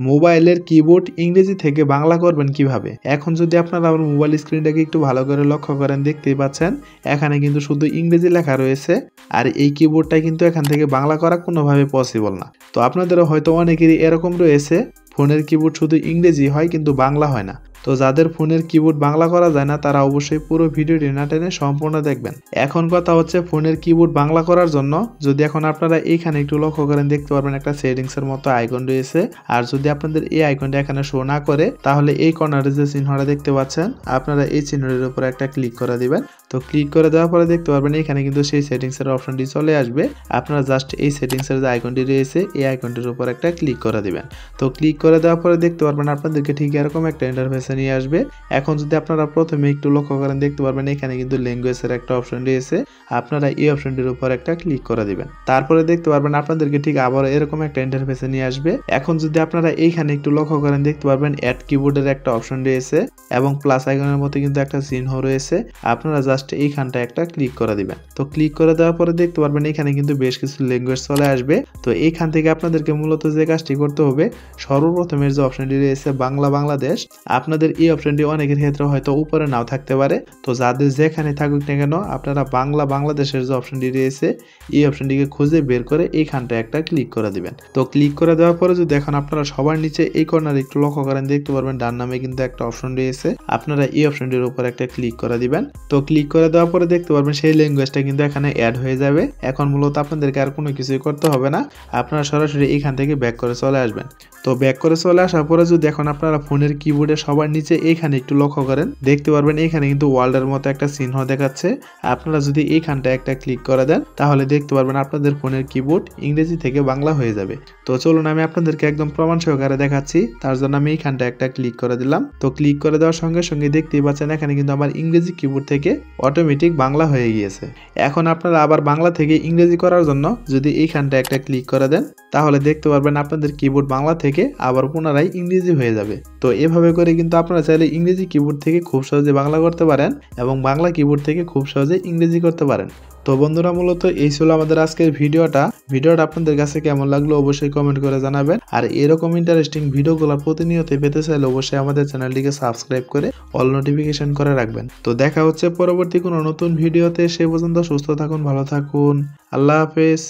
মোবাইলের কিবোর্ড ইংরেজি থেকে বাংলা করবেন কিভাবে। এখন যদি আপনারা আমার মোবাইল স্ক্রিনটাকে একটু ভালো করে লক্ষ্য করেন, দেখতেই পাচ্ছেন এখানে কিন্তু শুধু ইংরেজি লেখা রয়েছে, আর এই কিবোর্ডটা কিন্তু এখান থেকে বাংলা করা কোনোভাবে পসিবল না। তো আপনাদেরও হয়তো অনেকেরই এরকম রয়েছে, ফোনের কিবোর্ড শুধু ইংরেজি হয় কিন্তু বাংলা হয় না। তো যাদের ফোনের কিবোর্ড বাংলা করা যায় না তারা অবশ্যই পুরো ভিডিওটি না টেনে সম্পূর্ণ দেখবেন। এখন কথা হচ্ছে, ফোনের কিবোর্ড বাংলা করার জন্য যদি এখন আপনারা এইখানে একটু লক্ষ্য করেন, দেখতে পারবেন একটা সেটিংসের মতো আইকন রয়েছে। আর যদি আপনাদের এই আইকনটা এখানে শো না করে, তাহলে এই কর্নারে যে চিহ্নটা দেখতে পাচ্ছেন, আপনারা এই চিহ্নের উপর একটা ক্লিক করে দিবেন। তো ক্লিক করে দেওয়ার পরে দেখতে পারবেন এখানে কিন্তু সেই সেটিংসের অপশনটি চলে আসবে। আপনারা জাস্ট এই সেটিংসের যে আইকনটি রয়েছে, এই আইকনটির উপর একটা ক্লিক করে দিবেন। তো ক্লিক করে দেওয়ার পরে দেখতে পারবেন আপনাদেরকে ঠিক এরকম একটা ইন্টারফেসে নিয়ে আসবে। এখন যদি আপনারা প্রথমে একটু লক্ষ্য করেন, দেখতে পারবেন এখানে কিন্তু ল্যাঙ্গুয়েজের একটা অপশন রয়েছে। আপনারা এই অপশনটির উপর একটা ক্লিক করে দিবেন। তারপরে দেখতে পারবেন আপনাদেরকে ঠিক আবার এরকম একটা ইন্টারফেসে নিয়ে আসবে। এখন যদি আপনারা এইখানে একটু লক্ষ্য করেন, দেখতে পারবেন অ্যাড কিবোর্ডের একটা অপশন রয়েছে এবং প্লাস আইকনের মতো কিন্তু একটা চিহ্ন রয়েছে। আপনারা জাস্ট এইখানটা একটা ক্লিক করে দিবেন। তো ক্লিক করে দেওয়ার পরে দেখতে পারবেন এখানে কিন্তু বেশ কিছু ল্যাঙ্গুয়েজ চলে আসবে। তো এইখান থেকে আপনাদেরকে মূলত যে কাজটি করতে হবে, সর্বপ্রথমের যে অপশনটি রয়েছে বাংলা বাংলাদেশ, আপনাদের এই অপশনটি অনেকের ক্ষেত্রে হয়তো উপরে নাও থাকতে পারে। তো যাদের যেখানে থাকুক না কেন, আপনারা বাংলা বাংলাদেশের যে অপশনটি রয়েছে, এই অপশনটিকে খুঁজে বের করে এইখানটা একটা ক্লিক করে দিবেন। তো ক্লিক করে দেওয়ার পরে যদি এখন আপনারা সবার নিচে এই কর্নারে একটু লক্ষ্য করেন, দেখতে পারবেন ডান নামে কিন্তু একটা অপশন রয়েছে। আপনারা এই অপশনটির উপর একটা ক্লিক করে দিবেন। তো ক্লিক করে দেওয়ার পরে দেখতে পারবেন সেই ল্যাঙ্গুয়েজটা কিন্তু এখানে অ্যাড হয়ে যাবে। এখন মূলত আপনাদেরকে আর কোনো কিছুই করতে হবে না, আপনারা সরাসরি এখান থেকে ব্যাক করে চলে আসবেন। তো ব্যাক করে চলে আসার পরে যদি এখন আপনারা ফোনের কিবোর্ডে সবার নিচে এইখানে একটু লক্ষ্য করেন, দেখতে পারবেন এখানে কিন্তু ওয়ার্ল্ডের মতো একটা চিহ্ন দেখাচ্ছে। আপনারা যদি এইখানটা একটা ক্লিক করে দেন, তাহলে দেখতে পারবেন আপনাদের ফোনের কিবোর্ড ইংরেজি থেকে বাংলা হয়ে যাবে। তো চলুন আমি আপনাদেরকে একদম প্রমাণ সহকারে দেখাচ্ছি। তার জন্য আমি এইখানটা একটা ক্লিক করে দিলাম। তো ক্লিক করে দেওয়ার সঙ্গে সঙ্গে দেখতেই পাচ্ছেন এখানে কিন্তু আমার ইংরেজি কিবোর্ড থেকে অটোমেটিক বাংলা হয়ে গিয়েছে। এখন আপনারা আবার বাংলা থেকে ইংরেজি করার জন্য যদি এইখানটা একটা ক্লিক করে দেন, তাহলে দেখতে পারবেন আপনাদের কিবোর্ড বাংলা থেকে আবার পুনরায় ইংরেজি হয়ে যাবে। তো এভাবে করে কিন্তু আপনারা চাইলে ইংরেজি কিবোর্ড থেকে খুব সহজে বাংলা করতে পারেন এবং বাংলা কিবোর্ড থেকে খুব সহজে ইংরেজি করতে পারেন। তো বন্ধুরা, মূলত এই ছিল আমাদের আজকের ভিডিওটা আপনাদের কাছে কেমন লাগলো অবশ্যই কমেন্ট করে জানাবেন। আর এরকম ইন্টারেস্টিং ভিডিওগুলো প্রতিনিয়ত পেতে চাইলে অবশ্যই আমাদের চ্যানেলটিকে সাবস্ক্রাইব করে অল নোটিফিকেশন করে রাখবেন। তো দেখা হচ্ছে পরবর্তী কোনো নতুন ভিডিওতে। সে পর্যন্ত সুস্থ থাকুন, ভালো থাকুন, আল্লাহ হাফেজ।